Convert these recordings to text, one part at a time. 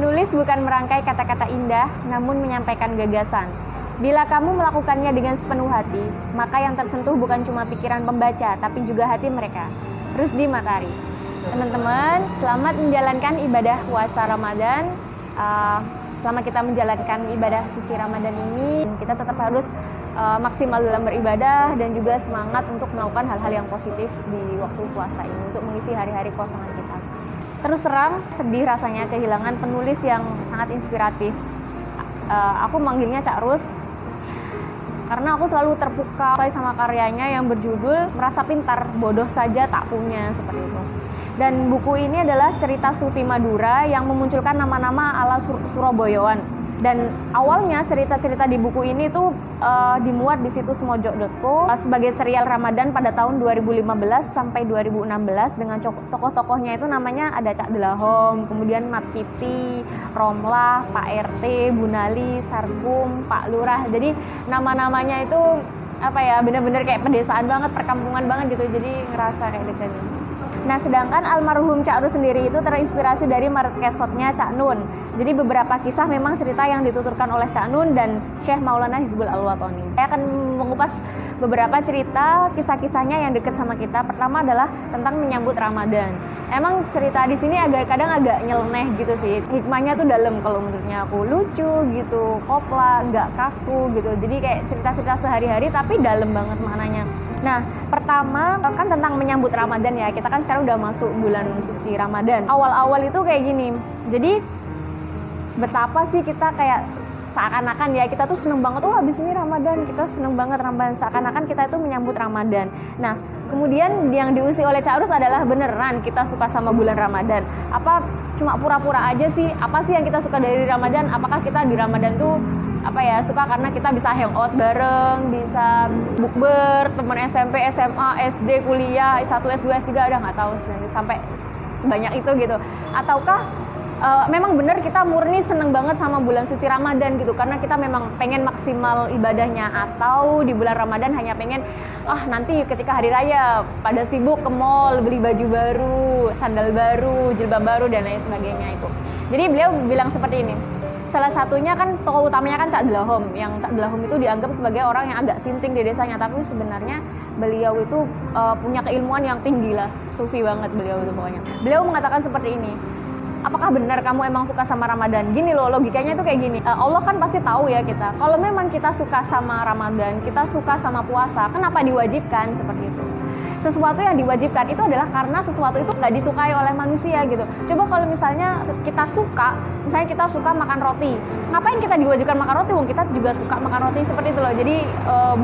Menulis bukan merangkai kata-kata indah, namun menyampaikan gagasan. Bila kamu melakukannya dengan sepenuh hati, maka yang tersentuh bukan cuma pikiran pembaca, tapi juga hati mereka. Rusdi Makari. Teman-teman, selamat menjalankan ibadah puasa Ramadan. Selama kita menjalankan ibadah suci Ramadan ini, kita tetap harus maksimal dalam beribadah dan juga semangat untuk melakukan hal-hal yang positif di waktu puasa ini untuk mengisi hari-hari kosongan kita. Terus terang, sedih rasanya kehilangan penulis yang sangat inspiratif. Aku manggilnya Cak Rus karena aku selalu terpukau sama karyanya yang berjudul Merasa Pintar, Bodoh Saja Tak Punya, seperti itu. Dan buku ini adalah cerita Sufi Madura yang memunculkan nama-nama ala Surabayaan. Dan awalnya cerita-cerita di buku ini tuh dimuat di situs mojok.co sebagai serial Ramadan pada tahun 2015 sampai 2016 dengan tokoh-tokohnya itu namanya ada Cak Delahom, kemudian Mat Piti, Romlah, Pak RT, Bunali, Sarkum, Pak Lurah. Jadi nama-namanya itu benar-benar kayak pedesaan banget, perkampungan banget gitu. Jadi ngerasa kayak gitu. Nah, sedangkan almarhum Cak Rus sendiri itu terinspirasi dari markesotnya Cak Nun. Jadi beberapa kisah memang cerita yang dituturkan oleh Cak Nun dan Syekh Maulana Hizbul Al-Watani. Saya akan mengupas beberapa cerita kisah-kisahnya yang dekat sama kita. Pertama adalah tentang menyambut Ramadan. Emang cerita di sini kadang agak nyeleneh gitu sih. Hikmahnya tuh dalam kalau menurutnya aku, lucu gitu, kopla, nggak kaku gitu. Jadi kayak cerita-cerita sehari-hari tapi dalam banget maknanya. Nah, pertama kan tentang menyambut Ramadan ya. Kita kan sekarang udah masuk bulan suci Ramadan. Awal-awal itu kayak gini. Jadi betapa sih kita kayak seakan-akan ya kita tuh seneng banget, habis ini Ramadan, kita seneng banget Ramadan, seakan-akan kita itu menyambut Ramadan. Nah, kemudian yang diusi oleh Cak Rus adalah beneran kita suka sama bulan Ramadan. Apa cuma pura-pura aja sih? Apa sih yang kita suka dari Ramadan? Apakah kita di Ramadan tuh suka karena kita bisa hangout bareng, bisa bukber, teman SMP, SMA, SD, kuliah, S1, S2, S3, udah nggak tahu sampai sebanyak itu gitu. Ataukah memang benar kita murni seneng banget sama bulan suci Ramadan gitu, karena kita memang pengen maksimal ibadahnya, atau di bulan Ramadan hanya pengen nanti ketika hari raya pada sibuk ke mall, beli baju baru, sandal baru, jilbab baru dan lain sebagainya itu. Jadi beliau bilang seperti ini. Salah satunya kan tokoh utamanya kan Cak Delahom, yang Cak Delahom itu dianggap sebagai orang yang agak sinting di desanya, tapi sebenarnya beliau itu punya keilmuan yang tinggi lah, sufi banget beliau itu pokoknya. Beliau mengatakan seperti ini, apakah benar kamu emang suka sama Ramadan? Gini loh, logikanya itu kayak gini, Allah kan pasti tahu ya kita, kalau memang kita suka sama Ramadan, kita suka sama puasa, kenapa diwajibkan seperti itu? Sesuatu yang diwajibkan itu adalah karena sesuatu itu nggak disukai oleh manusia gitu. Coba kalau misalnya kita suka makan roti, ngapain kita diwajibkan makan roti? Wong kita juga suka makan roti, seperti itu loh. Jadi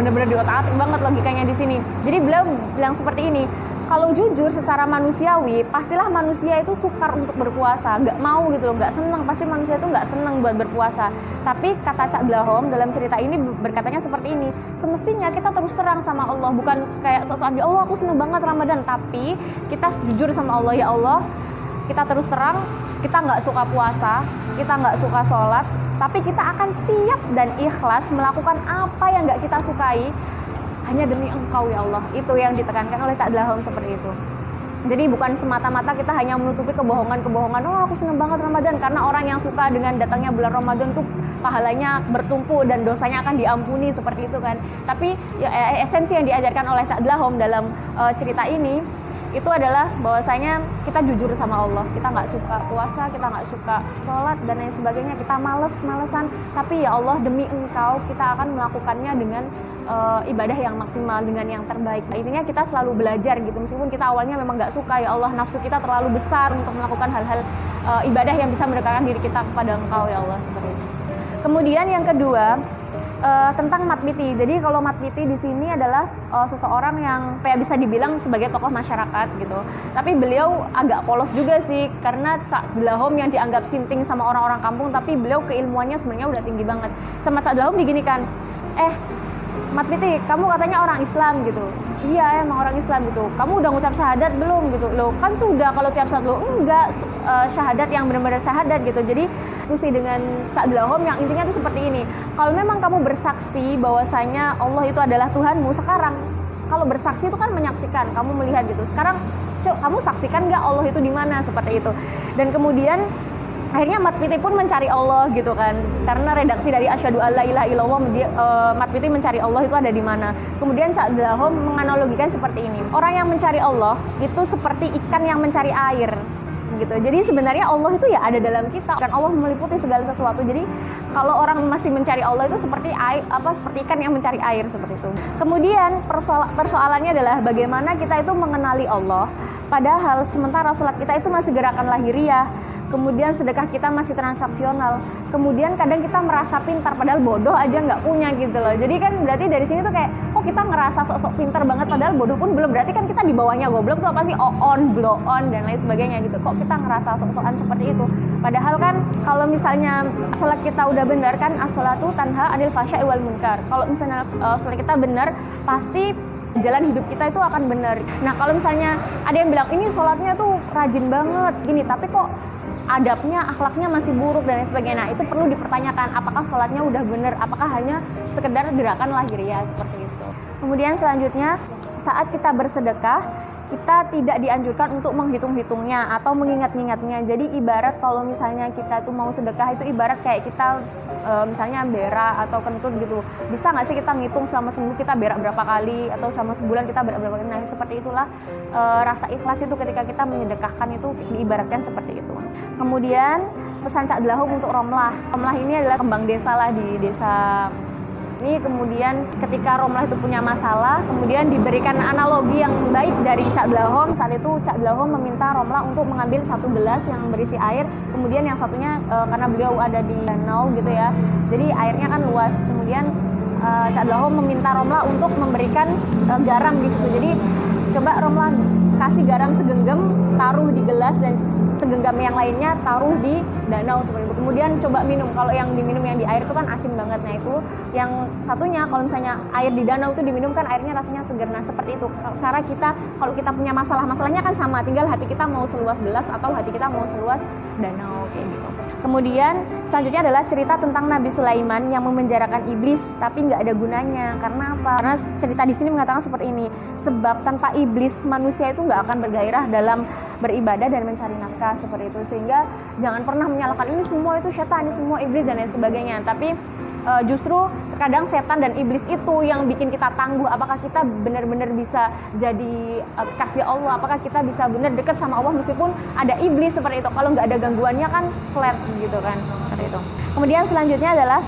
benar-benar diotak-atik banget logikanya di sini. Jadi beliau bilang seperti ini. Kalau jujur secara manusiawi, pastilah manusia itu sukar untuk berpuasa, nggak mau gitu loh, nggak seneng, pasti manusia itu nggak seneng buat berpuasa. Tapi kata Cak Delahom dalam cerita ini berkatanya seperti ini, semestinya kita terus terang sama Allah, bukan kayak sok-sokan, ya Allah aku seneng banget Ramadan, tapi kita jujur sama Allah, ya Allah kita terus terang, kita nggak suka puasa, kita nggak suka sholat, tapi kita akan siap dan ikhlas melakukan apa yang nggak kita sukai, hanya demi Engkau ya Allah. Itu yang ditekankan oleh Cak Delahom seperti itu. Jadi bukan semata-mata kita hanya menutupi kebohongan-kebohongan, aku seneng banget Ramadan, karena orang yang suka dengan datangnya bulan Ramadan tuh pahalanya bertumpu dan dosanya akan diampuni, seperti itu kan. Tapi ya, esensi yang diajarkan oleh Cak Delahom dalam cerita ini itu adalah bahwasanya kita jujur sama Allah, kita nggak suka puasa, kita nggak suka sholat dan lain sebagainya, kita malesan, tapi ya Allah demi Engkau kita akan melakukannya dengan ibadah yang maksimal, dengan yang terbaik. Intinya kita selalu belajar gitu, meskipun kita awalnya memang nggak suka, ya Allah nafsu kita terlalu besar untuk melakukan hal-hal ibadah yang bisa mendekatkan diri kita kepada Engkau ya Allah, seperti itu. Kemudian yang kedua tentang Mat Piti. Jadi kalau Mat Piti di sini adalah seseorang yang bisa dibilang sebagai tokoh masyarakat gitu. Tapi beliau agak polos juga sih, karena Cak Delahom yang dianggap sinting sama orang-orang kampung, tapi beliau keilmuannya sebenarnya udah tinggi banget. Sama Cak Delahom diginikan, Mat Piti, kamu katanya orang Islam gitu. Iya emang orang Islam gitu. Kamu udah ngucap syahadat belum gitu? Loh kan sudah, kalau tiap saat lo enggak syahadat yang benar-benar syahadat gitu. Jadi diskusi dengan Cak Delahom yang intinya itu seperti ini. Kalau memang kamu bersaksi bahwasanya Allah itu adalah Tuhanmu sekarang, kalau bersaksi itu kan menyaksikan, kamu melihat gitu. Sekarang kamu saksikan nggak Allah itu di mana, seperti itu. Dan kemudian Akhirnya Mat Piti pun mencari Allah gitu kan, karena redaksi dari Asyhadu alla ilaha illallah, Mat Piti mencari Allah itu ada di mana. Kemudian Cak Dlahom menganalogikan seperti ini, orang yang mencari Allah itu seperti ikan yang mencari air gitu. Jadi sebenarnya Allah itu ya ada dalam kita, kan Allah meliputi segala sesuatu. Jadi kalau orang masih mencari Allah itu seperti seperti ikan yang mencari air seperti itu. Kemudian persoalannya adalah bagaimana kita itu mengenali Allah, padahal sementara sholat kita itu masih gerakan lahiriah. Kemudian sedekah kita masih transaksional. Kemudian kadang kita merasa pintar padahal bodoh aja nggak punya gitu loh. Jadi kan berarti dari sini tuh kayak kok kita ngerasa sok-sok pintar banget padahal bodoh pun belum. Berarti kan kita di bawahnya goblok tuh apa sih? On, blow on dan lain sebagainya gitu. Kok kita ngerasa sok-sokan seperti itu? Padahal kan kalau misalnya sholat kita udah benar kan, as-sholatu tanha 'anil fahsya'i wal munkar. Kalau misalnya sholat kita benar, pasti jalan hidup kita itu akan benar. Nah kalau misalnya ada yang bilang ini sholatnya tuh rajin banget gini, tapi kok adabnya, akhlaknya masih buruk dan lain sebagainya. Nah, itu perlu dipertanyakan, apakah sholatnya udah benar, apakah hanya sekedar gerakan lahiriah seperti itu. Kemudian selanjutnya, saat kita bersedekah, kita tidak dianjurkan untuk menghitung-hitungnya atau mengingat-ingatnya. Jadi ibarat kalau misalnya kita tuh mau sedekah itu ibarat kayak kita misalnya berak atau kentut gitu. Bisa nggak sih kita ngitung selama seminggu kita berak berapa kali atau selama sebulan kita berak berapa kali. Nah seperti itulah rasa ikhlas itu ketika kita menyedekahkan itu diibaratkan seperti itu. Kemudian pesan Cak Dlahom untuk Romlah. Romlah ini adalah kembang desa lah di desa ini. Kemudian ketika Romlah itu punya masalah, kemudian diberikan analogi yang baik dari Cak Dlahom. Saat itu Cak Dlahom meminta Romlah untuk mengambil satu gelas yang berisi air, kemudian yang satunya karena beliau ada di danau gitu ya, jadi airnya kan luas. Kemudian Cak Dlahom meminta Romlah untuk memberikan garam di situ. Jadi coba Romlah kasih garam segenggam, taruh di gelas, dan segenggam yang lainnya taruh di danau seperti itu. Kemudian coba minum. Kalau yang diminum yang di air itu kan asin banget. Nah itu yang satunya kalau misalnya air di danau itu diminum kan airnya rasanya segar. Nah seperti itu cara kita kalau kita punya masalahnya kan sama, tinggal hati kita mau seluas gelas atau hati kita mau seluas danau kayak gitu. Kemudian selanjutnya adalah cerita tentang Nabi Sulaiman yang memenjarakan iblis tapi nggak ada gunanya. Karena apa? Karena cerita di sini mengatakan seperti ini, sebab tanpa iblis manusia itu nggak akan bergairah dalam beribadah dan mencari nafkah seperti itu. Sehingga jangan pernah menyalahkan ini semua itu setan, ini semua iblis dan lain sebagainya. Tapi justru kadang setan dan iblis itu yang bikin kita tangguh. Apakah kita benar-benar bisa jadi kasih Allah? Apakah kita bisa benar dekat sama Allah meskipun ada iblis seperti itu? Kalau nggak ada gangguannya kan flat gitu kan, seperti itu. Kemudian selanjutnya adalah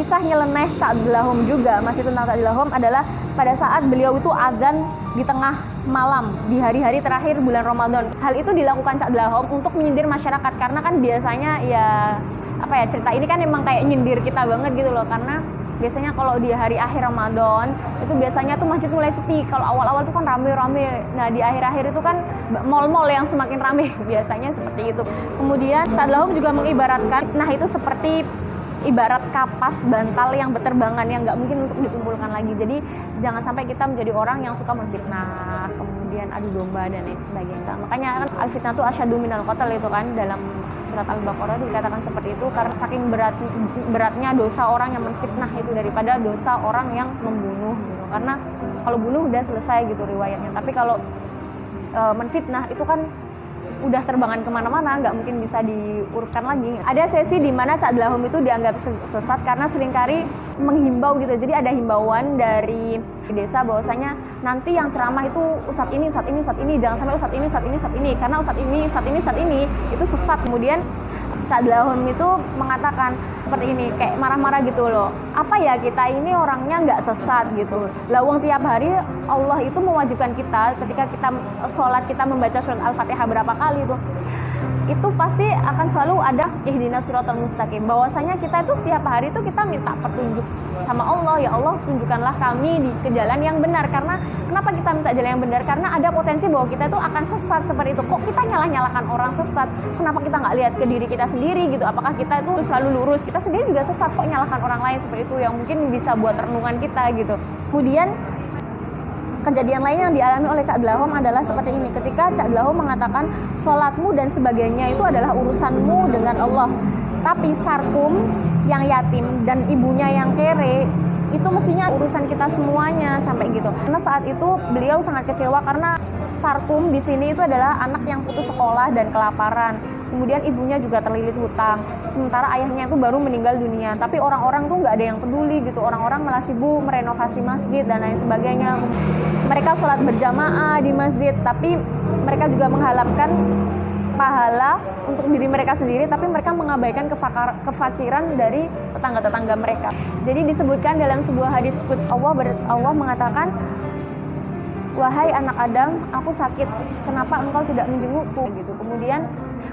kisah nyeleneh Cak Dlahom juga, masih tentang Cak Dlahom, adalah pada saat beliau itu adzan di tengah malam di hari-hari terakhir bulan Ramadan. Hal itu dilakukan Cak Dlahom untuk menyindir masyarakat, karena kan biasanya cerita ini kan emang kayak nyindir kita banget gitu loh, karena biasanya kalau di hari akhir Ramadan itu biasanya tuh masjid mulai sepi. Kalau awal-awal tuh kan rame-rame. Nah di akhir-akhir itu kan mal-mal yang semakin rame biasanya seperti itu. Kemudian Cak Dlahom juga mengibaratkan, nah itu seperti ibarat kapas bantal yang berterbangan yang nggak mungkin untuk dikumpulkan lagi. Jadi jangan sampai kita menjadi orang yang suka menfitnah, kemudian adu domba dan lain sebagainya. Makanya kan al-fitnah itu asyadu minal qatl itu kan dalam surat Al-Baqarah itu dikatakan seperti itu, karena saking beratnya dosa orang yang menfitnah itu daripada dosa orang yang membunuh gitu. Karena kalau bunuh udah selesai gitu riwayatnya, tapi kalau menfitnah itu kan udah terbangan kemana-mana, nggak mungkin bisa diurutkan lagi. Ada sesi di mana Cak Dlahom itu dianggap sesat karena seringkali menghimbau gitu. Jadi ada himbauan dari desa bahwasanya nanti yang ceramah itu ustadz ini, jangan sampai ustadz ini, karena ustadz ini itu sesat. Kemudian Cak Dlahom itu mengatakan seperti ini, kayak marah-marah gitu loh. Apa ya kita ini orangnya nggak sesat gitu. Lawang tiap hari Allah itu mewajibkan kita ketika kita sholat, kita membaca surat Al-Fatihah berapa kali itu pasti akan selalu ada ihdinas siratal mustaqim. Bahwasanya kita itu tiap hari itu kita minta petunjuk sama Allah, ya Allah tunjukkanlah kami ke jalan yang benar. Karena kenapa kita minta jalan yang benar? Karena ada potensi bahwa kita itu akan sesat seperti itu. Kok kita nyalah-nyalahkan orang sesat? Kenapa kita nggak lihat ke diri kita sendiri gitu? Apakah kita itu selalu lurus? Kita sendiri juga sesat, kok nyalahkan orang lain seperti itu, yang mungkin bisa buat renungan kita gitu. Kemudian kejadian lain yang dialami oleh Cak Dlahom adalah seperti ini. Ketika Cak Dlahom mengatakan sholatmu dan sebagainya itu adalah urusanmu dengan Allah, tapi sarkum yang yatim dan ibunya yang kere itu mestinya urusan kita semuanya sampai gitu. Karena saat itu beliau sangat kecewa karena Sarkum di sini itu adalah anak yang putus sekolah dan kelaparan. Kemudian ibunya juga terlilit hutang. Sementara ayahnya itu baru meninggal dunia. Tapi orang-orang tuh nggak ada yang peduli gitu. Orang-orang malah sibuk merenovasi masjid dan lain sebagainya. Mereka sholat berjamaah di masjid, tapi mereka juga mengharapkan pahala untuk diri mereka sendiri, tapi mereka mengabaikan kefakiran dari tetangga-tetangga mereka. Jadi disebutkan dalam sebuah hadis qudsi, Allah mengatakan, wahai anak Adam, aku sakit, kenapa engkau tidak menjengukku? Gitu. Kemudian,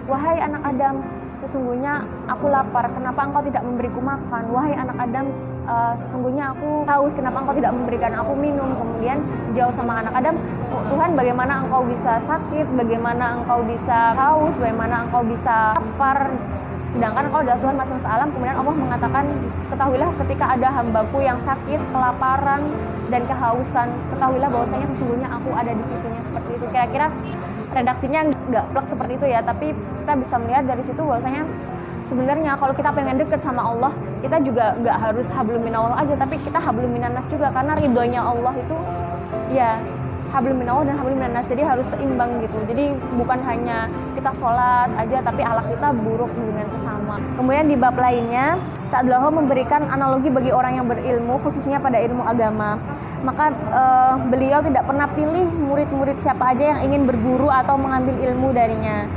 wahai anak Adam, sesungguhnya aku lapar, kenapa engkau tidak memberiku makan? Wahai anak Adam, sesungguhnya aku haus, kenapa engkau tidak memberikan aku minum? Kemudian jauh sama anak Adam, Tuhan, bagaimana engkau bisa sakit, bagaimana engkau bisa haus, bagaimana engkau bisa lapar, sedangkan engkau adalah Tuhan Maha Semesta Alam. Kemudian Allah mengatakan, ketahuilah ketika ada hambaku yang sakit, kelaparan, dan kehausan, ketahuilah bahwasanya sesungguhnya aku ada di sisinya. Seperti itu. Kira-kira redaksinya nggak plek seperti itu ya, tapi kita bisa melihat dari situ bahwasanya sebenarnya kalau kita pengen deket sama Allah, kita juga nggak harus hablum minallah aja, tapi kita hablum minannas juga, karena ridhonya Allah itu ya hablum minallah dan hablum minannas, jadi harus seimbang gitu. Jadi bukan hanya kita sholat aja, tapi akhlak kita buruk dengan sesama. Kemudian di bab lainnya, Ca'dloho memberikan analogi bagi orang yang berilmu, khususnya pada ilmu agama. Maka beliau tidak pernah pilih murid-murid siapa aja yang ingin berguru atau mengambil ilmu darinya.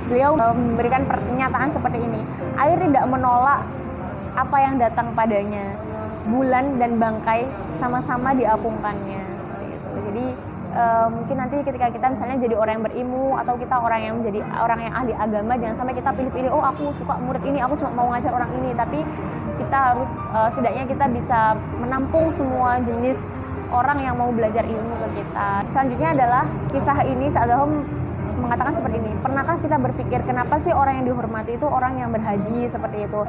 Beliau memberikan pernyataan seperti ini, air tidak menolak apa yang datang padanya, bulan dan bangkai sama-sama diapungkannya. Jadi mungkin nanti ketika kita misalnya jadi orang yang berilmu, atau kita orang yang menjadi orang yang ahli agama, jangan sampai kita pilih-pilih, oh aku suka murid ini, aku cuma mau ngajar orang ini, tapi kita harus setidaknya kita bisa menampung semua jenis orang yang mau belajar ilmu ke kita. Selanjutnya adalah kisah ini Ca'dloho mengatakan seperti ini, pernahkah kita berpikir kenapa sih orang yang dihormati itu orang yang berhaji seperti itu?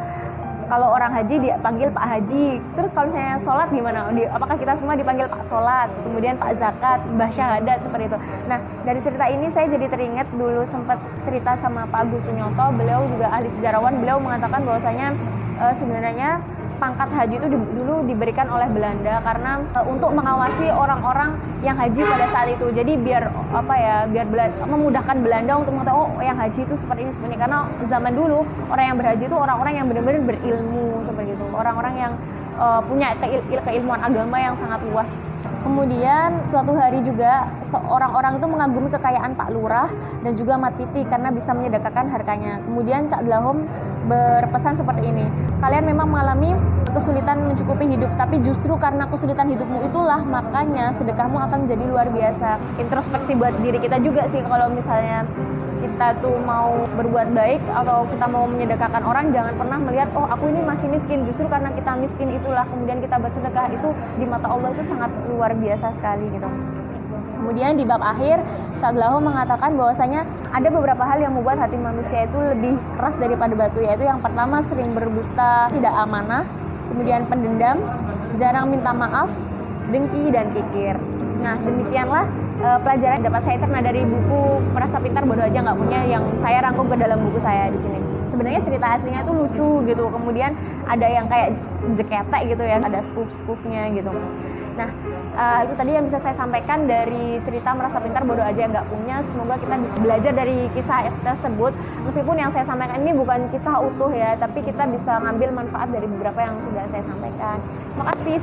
Kalau orang haji dia panggil Pak Haji, terus kalau misalnya sholat gimana? Apakah kita semua dipanggil Pak Sholat, kemudian Pak Zakat, Mbah Syahadat, seperti itu. Nah, dari cerita ini saya jadi teringat dulu sempat cerita sama Pak Agus Sunyoto, beliau juga ahli sejarawan, beliau mengatakan bahwasanya sebenarnya pangkat haji itu dulu diberikan oleh Belanda karena untuk mengawasi orang-orang yang haji pada saat itu. Jadi biar memudahkan Belanda untuk mengetahui, oh yang haji itu seperti ini. Karena zaman dulu orang yang berhaji itu orang-orang yang benar-benar berilmu seperti itu. Orang-orang yang punya keilmuan agama yang sangat luas. Kemudian suatu hari juga orang-orang itu mengagumi kekayaan Pak Lurah dan juga Mat Piti karena bisa menyedekahkan hartanya. Kemudian Ca'dloho berpesan seperti ini, kalian memang mengalami kesulitan mencukupi hidup, tapi justru karena kesulitan hidupmu itulah makanya sedekahmu akan menjadi luar biasa. Introspeksi buat diri kita juga sih, kalau misalnya kita tuh mau berbuat baik atau kita mau menyedekahkan orang, jangan pernah melihat, oh aku ini masih miskin, justru karena kita miskin itulah kemudian kita bersedekah, itu di mata Allah itu sangat luar biasa sekali gitu. Kemudian di bab akhir, Ca'dloho mengatakan bahwasanya ada beberapa hal yang membuat hati manusia itu lebih keras daripada batu, yaitu yang pertama sering berdusta, tidak amanah, kemudian pendendam, jarang minta maaf, dengki, dan kikir. Nah, demikianlah pelajaran yang dapat saya cerna dari buku Merasa Pintar Bodoh Aja Nggak Punya yang saya rangkum ke dalam buku saya di sini. Sebenarnya cerita aslinya itu lucu gitu, kemudian ada yang kayak jeketek gitu ya, ada spoof-spoofnya gitu. Nah, itu tadi yang bisa saya sampaikan dari cerita Merasa Pintar Bodoh Aja Nggak Punya. Semoga kita bisa belajar dari kisah tersebut. Meskipun yang saya sampaikan ini bukan kisah utuh ya, tapi kita bisa ngambil manfaat dari beberapa yang sudah saya sampaikan. Terima kasih.